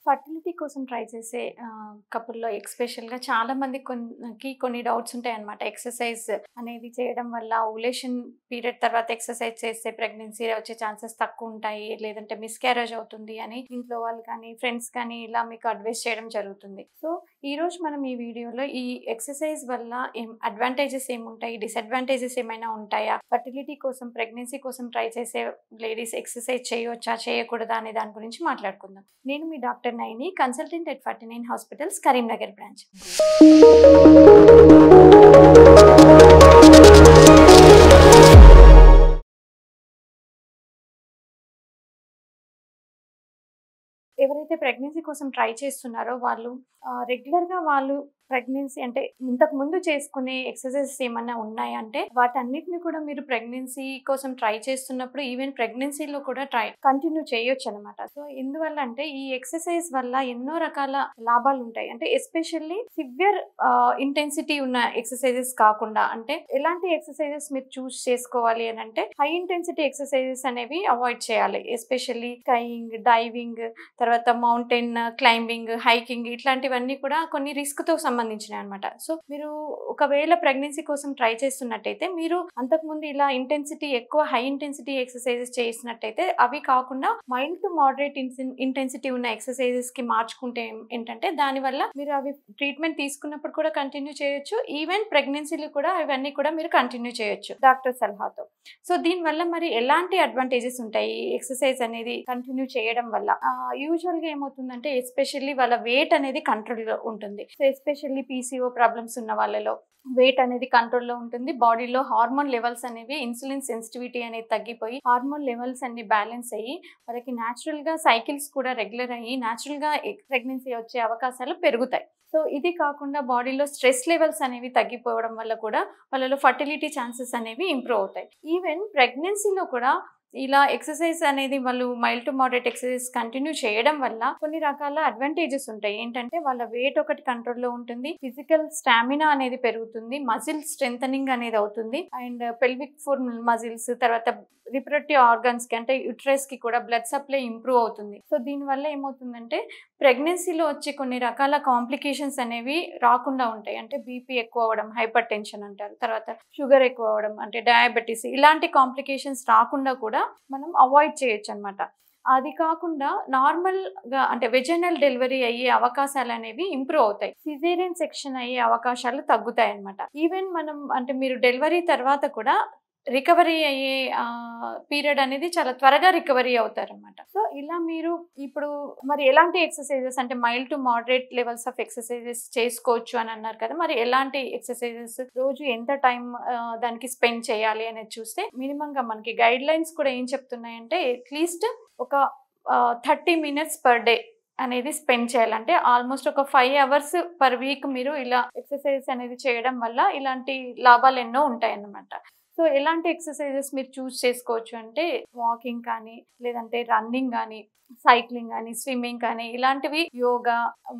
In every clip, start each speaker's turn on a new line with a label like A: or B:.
A: Fertility కోసం try చేసే కపుల్‌లో ఎస్పెషల్‌గా చాలా మందికి కొన్ని డౌట్స్ ఉంటాయన్నమాట. ఎక్సర్‌సైజ్ అనేది చేయడం వల్ల ఓవ్యులేషన్ పీరియడ్ తర్వాత ఎక్సర్‌సైజ్ చేస్తే ప్రెగ్నెన్సీ వచ్చే ఛాన్సెస్ తక్కువుంటాయి. లేదంటే మిస్‌క్యారేజ్ అవుతుంది అని ఇంట్లో వాళ్ళు కానీ, ఫ్రెండ్స్ కానీ ఇలా మీకు అడ్వైస్ చేయడం జరుగుతుంది. సో, ఈరోజు మనం ఈ వీడియోలో ఈ ఎక్సర్‌సైజ్ వల్ల అడ్వాంటేజెస్ ఏముంటాయి? డిసడ్వాంటేజెస్ ఏమైనా ఉంటాయా? ఫర్టిలిటీ కోసం, ప్రెగ్నెన్సీ కోసం ట్రై చేసే లేడీస్ ఎక్సర్‌సైజ్ చేయొచ్చా? చేయకూడదా? అనే దాని గురించి మాట్లాడుకుందాం. నేను మీ doctor Naini, consultant at 49 hospitals, Karimnagar branch. ఎవరైతే ప్రెగ్నెన్సీ కోసం ట్రై చేస్తున్నారో వాళ్ళు రెగ్యులర్‌గా వాళ్ళు ప్రెగ్నెన్సీ అంటే ఇంతకుముందు చేసుకునే ఎక్సర్‌సైజెస్ ఏమన్నా ఉన్నాయా అంటే వాటన్నిటిని కూడా మీరు ప్రెగ్నెన్సీ కోసం ట్రై చేస్తున్నప్పుడు ఈవెన్ ప్రెగ్నెన్సీలో కూడా కంటిన్యూ చేయొచ్చనమాట. సో, ఎందువల్ల అంటే ఈ ఎక్సర్‌సైజ్ వల్ల ఎన్నో రకాల లాభాలుంటాయి. అంటే ఎస్పెషల్లీ సివియర్ ఇంటెన్సిటీ ఉన్న ఎక్సర్‌సైజెస్ కాకుండా అంటే ఎలాంటి ఎక్సర్‌సైజెస్ మీరు చూస్ చేసుకోవాలి అనంటే హై ఇంటెన్సిటీ ఎక్సర్‌సైజెస్ అనేవి అవాయిడ్ చేయాలి. ఎస్పెషల్లీ స్కైయింగ్, డైవింగ్, తర్వాత మౌంటైన్ క్లైంబింగ్, హైకింగ్ ఇట్లాంటివన్నీ కూడా కొన్ని రిస్క్‌తో సంబంధించినవి అనమాట. సో, మీరు ఒకవేళ ప్రెగ్నెన్సీ కోసం ట్రై చేస్తున్నట్టయితే మీరు అంతకుముందు ఇలా ఎక్కువ హై ఇంటెన్సిటీ ఎక్సర్‌సైజెస్ చేసినట్టయితే అవి కాకుండా మైల్డ్ టు మోడరేట్ ఇంటెన్సిటీ ఉన్న ఎక్సర్‌సైజెస్‌కి మార్చుకుంటే ఏంటంటే దానివల్ల మీరు అవి ట్రీట్మెంట్ తీసుకున్నప్పుడు కూడా కంటిన్యూ చేయొచ్చు. ఈవెన్ ప్రెగ్నెన్సీలో కూడా ఇవన్నీ కూడా మీరు కంటిన్యూ చేయొచ్చు డాక్టర్ సలహాతో. సో, దీనివల్ల మరి ఎలాంటి అడ్వాంటేజెస్ ఉంటాయి ఎక్సర్‌సైజ్ అనేది కంటిన్యూ చేయడం వల్ల? యూజువల్‌గా ఏమవుతుందంటే ఎస్పెషల్లీ వాళ్ళ వెయిట్ అనేది కంట్రోల్‌లో ఉంటుంది. సో, ఎస్పెషల్లీ పీసీఓ ప్రాబ్లమ్స్ ఉన్న వాళ్ళలో వెయిట్ అనేది కంట్రోల్‌లో ఉంటుంది. బాడీలో హార్మోన్ లెవెల్స్ అనేవి ఇన్సులిన్ సెన్సిటివిటీ అనేది తగ్గిపోయి హార్మోన్ లెవెల్స్ అన్ని బ్యాలెన్స్ అయ్యి వాళ్ళకి న్యాచురల్‌గా సైకిల్స్ కూడా రెగ్యులర్ అయ్యి న్యాచురల్‌గా ప్రెగ్నెన్సీ వచ్చే అవకాశాలు పెరుగుతాయి. సో, ఇది కాకుండా బాడీలో స్ట్రెస్ లెవెల్స్ అనేవి తగ్గిపోవడం వల్ల కూడా వాళ్ళలో ఫర్టిలిటీ ఛాన్సెస్ అనేవి ఇంప్రూవ్ అవుతాయి. ఈవెన్ ప్రెగ్నెన్సీలో కూడా ఇలా ఎక్సర్‌సైజ్ అనేది వాళ్ళు mild to moderate exercise continue చేయడం వల్ల కొన్ని రకాల అడ్వాంటేజెస్ ఉంటాయి. ఏంటంటే వాళ్ళ వెయిట్ ఒకటి కంట్రోల్‌లో ఉంటుంది. ఫిజికల్ స్టామినా అనేది పెరుగుతుంది. మజిల్ స్ట్రెంథెనింగ్ అనేది అవుతుంది. అండ్ పెల్విక్ ఫ్లోర్ మజిల్స్, తర్వాత రిప్రొడక్టివ్ ఆర్గాన్స్‌కి అంటే యుటరస్‌కి కూడా బ్లడ్ సప్లై ఇంప్రూవ్ అవుతుంది. సో, దీనివల్ల ఏమవుతుందంటే ప్రెగ్నెన్సీలో వచ్చే కొన్ని రకాల కాంప్లికేషన్స్ అనేవి రాకుండా ఉంటాయి. అంటే బీపీ ఎక్కువ అవ్వడం, హైపర్ టెన్షన్ అంటారు. తర్వాత షుగర్ ఎక్కువ అవ్వడం అంటే డయాబెటిస్ ఇలాంటి కాంప్లికేషన్స్ రాకుండా కూడా మనం అవాయిడ్ చేయొచ్చనమాట. అది కాకుండా నార్మల్‌గా అంటే వెజైనల్ డెలివరీ అయ్యే అవకాశాలనేవి ఇంప్రూవ్ అవుతాయి. సిజేరియన్ సెక్షన్ అయ్యే అవకాశాలు తగ్గుతాయన్నమాట. ఈవెన్ మనం అంటే మీరు డెలివరీ తర్వాత కూడా రికవరీ అయ్యే పీరియడ్ అనేది చాలా త్వరగా రికవరీ అవుతారనమాట. సో, ఇలా మీరు ఇప్పుడు మరి ఎలాంటి ఎక్సర్‌సైజెస్ అంటే mild to moderate levels of exercises చేసుకోవచ్చు అని అన్నారు కదా! మరి ఎలాంటి ఎక్సర్‌సైజెస్ రోజు ఎంత టైం దానికి స్పెండ్ చేయాలి అనేది చూస్తే మినిమమ్‌గా మనకి గైడ్‌లైన్స్ కూడా ఏం చెప్తున్నాయంటే అట్‌లీస్ట్ ఒక 30 మినిట్స్ పర్ డే అనేది స్పెండ్ చేయాలంటే ఆల్మోస్ట్ ఒక 5 అవర్స్ పర్ వీక్ మీరు ఇలా ఎక్సర్‌సైజ్ అనేది చేయడం వల్ల ఇలాంటి లాభాలు ఎన్నో ఉంటాయన్నమాట. సో, ఎలాంటి ఎక్సర్‌సైజెస్ మీరు చూస్ చేసుకోవచ్చు అంటే వాకింగ్ కానీ, లేదంటే రన్నింగ్ గానీ, సైక్లింగ్ గానీ, స్విమ్మింగ్ కానీ ఇలాంటివి యోగా,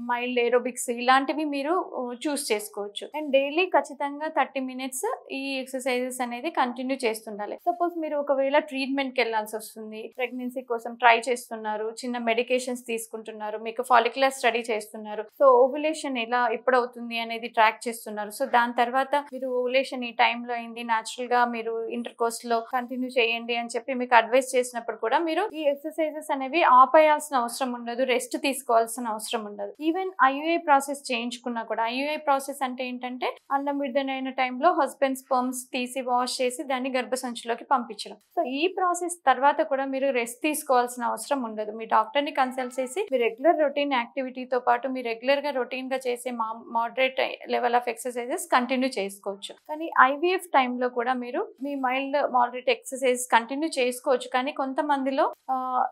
A: మైల్డ్ ఏరోబిక్స్ ఇలాంటివి మీరు చూస్ చేసుకోవచ్చు. అండ్ డైలీ ఖచ్చితంగా 30 మినిట్స్ ఈ ఎక్సర్‌సైజెస్ అనేది కంటిన్యూ చేస్తుండాలి. సపోజ్ మీరు ఒకవేళ ట్రీట్మెంట్‌కెళ్ళాల్సొస్తుంది. ప్రెగ్నెన్సీ కోసం ట్రై చేస్తున్నారు. చిన్న మెడికేషన్స్ తీసుకుంటున్నారు. మీకు ఫాలిక్యులర్ స్టడీ చేస్తున్నారు. సో, ఓవ్యులేషన్ ఎప్పుడవుతుంది అనేది ట్రాక్ చేస్తున్నారు. సో, దాని తర్వాత మీరు ఓవ్యులేషన్ ఈ టైంలో అయింది. న్యాచురల్‌గా మీరు ఇంటర్‌కోర్స్‌లో కంటిన్యూ చేయండి అని చెప్పి మీకు అడ్వైస్ చేసినప్పుడు కూడా మీరు ఈ ఎక్సర్‌సైజెస్ అనేవి ఆపేయాల్సిన అవసరం ఉండదు. రెస్ట్ తీసుకోవాల్సిన అవసరం ఉండదు. ఈవెన్ ఐయుఐ ప్రాసెస్ చేయించుకున్నా కూడా ఐయుఐ ప్రాసెస్ అంటే ఏంటంటే అండం విడుదలైన టైంలో హస్బెండ్ స్పెర్మ్స్ తీసి వాష్ చేసి దాన్ని గర్భసంచిలోకి పంపించడం. సో, ఈ ప్రాసెస్ తర్వాత కూడా మీరు రెస్ట్ తీసుకోవాల్సిన అవసరం ఉండదు. మీ డాక్టర్‌ని కన్సల్ట్ చేసి మీ రెగ్యులర్ రొటీన్ యాక్టివిటీతో పాటు మీ రెగ్యులర్‌గా రొటీన్‌గా చేసే moderate level of exercises continue చేసుకోవచ్చు. కానీ ఐవీఎఫ్ టైంలో కూడా మీరు మీ మైల్డ్ మోడరేట్ ఎక్సర్‌సైజ్ కంటిన్యూ చేసుకోవచ్చు. కానీ కొంతమందిలో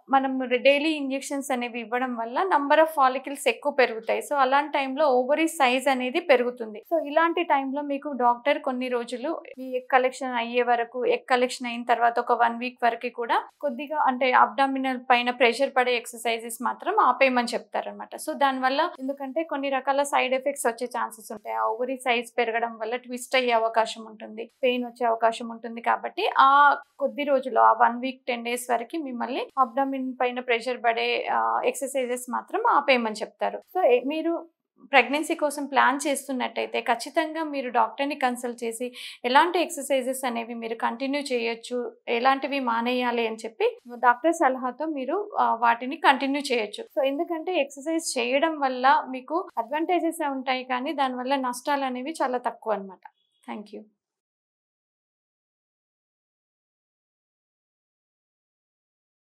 A: మనం డైలీ ఇంజెక్షన్స్ అనేవి ఇవ్వడం వల్ల నంబర్ ఆఫ్ ఫాలికల్స్ ఎక్కువ పెరుగుతాయి. సో, అలాంటి టైంలో ఓవరీ సైజ్ అనేది పెరుగుతుంది. సో, ఇలాంటి టైంలో మీకు డాక్టర్ కొన్ని రోజులు మీ ఎగ్ కలెక్షన్ అయ్యే వరకు, ఎగ్ కలెక్షన్ అయిన తర్వాత ఒక 1 వీక్ వరకు కూడా కొద్దిగా అంటే అబ్డామినల్ పైన ప్రెషర్ పడే ఎక్సర్‌సైజెస్ మాత్రం ఆపేయమని చెప్తారనమాట. సో, దానివల్ల ఎందుకంటే కొన్ని రకాల సైడ్ ఎఫెక్ట్స్ వచ్చే ఛాన్సెస్ ఉంటాయి. ఆ ఓవరీ సైజ్ పెరగడం వల్ల ట్విస్ట్ అయ్యే అవకాశం ఉంటుంది. పెయిన్ వచ్చే అవకాశం అవకాశం ఉంటుంది కాబట్టి ఆ కొద్ది రోజులు ఆ 1 వీక్ 10 డేస్ వరకు మిమ్మల్ని అబ్డామిన్ పైన ప్రెషర్ పడే ఎక్సర్సైజెస్ మాత్రం ఆపేయమని చెప్తారు. సో మీరు ప్రెగ్నెన్సీ కోసం ప్లాన్ చేస్తున్నట్టయితే ఖచ్చితంగా మీరు డాక్టర్ని కన్సల్ట్ చేసి ఎలాంటి ఎక్సర్సైజెస్ అనేవి మీరు కంటిన్యూ చేయొచ్చు, ఎలాంటివి మానేయాలి అని చెప్పి డాక్టర్ సలహాతో మీరు వాటిని కంటిన్యూ చేయొచ్చు. సో ఎందుకంటే ఎక్సర్సైజ్ చేయడం వల్ల మీకు అడ్వాంటేజెస్ ఉంటాయి కానీ దానివల్ల నష్టాలు అనేవి చాలా తక్కువ అనమాట. Thank you.